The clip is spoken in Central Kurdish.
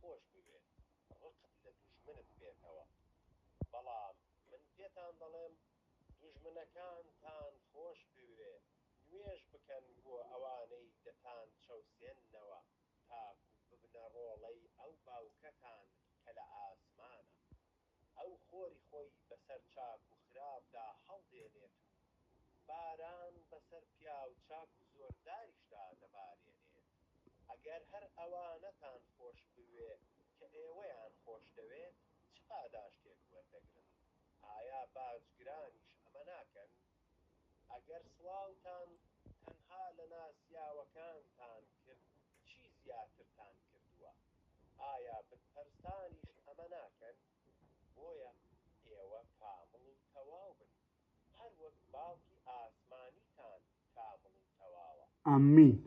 خۆش بوێت ڕقت لە دوژمنت بێتەوە بەڵام من پێتان دەڵێم دوژمنەکانتان خۆش بوێ نوێژ بکەن بۆ ئەوانەی دەتان چەوسێننەوە تاکو ببنە ڕۆڵەی ئەو باوکەتان کە لە ئاسمانە ئەو خۆری خۆی بەسەر چاک و خراپدا هەڵدێنێت و باران بەسەر پیاو چاک و زۆرداریشدا دەبارێنێت ئەگەر هەر ئەوانەتان خۆش بوێ کە ئێوەیان خۆش دەوێت چ پاداشتێک وەردەگرن ئایا باجگرانیش ئەمە ناکەن ئەگەر سڵاوتان تەنها لە ناسیاوەکانتان کرد چی زیاترتان کردووە ئایا بتپەرستانیش ئەمە ناکەن بۆیە ئێوە کامڵ و تەواو بن هەر وەک باوکی ئاسمانیتان کامڵ و تەواوە ئامین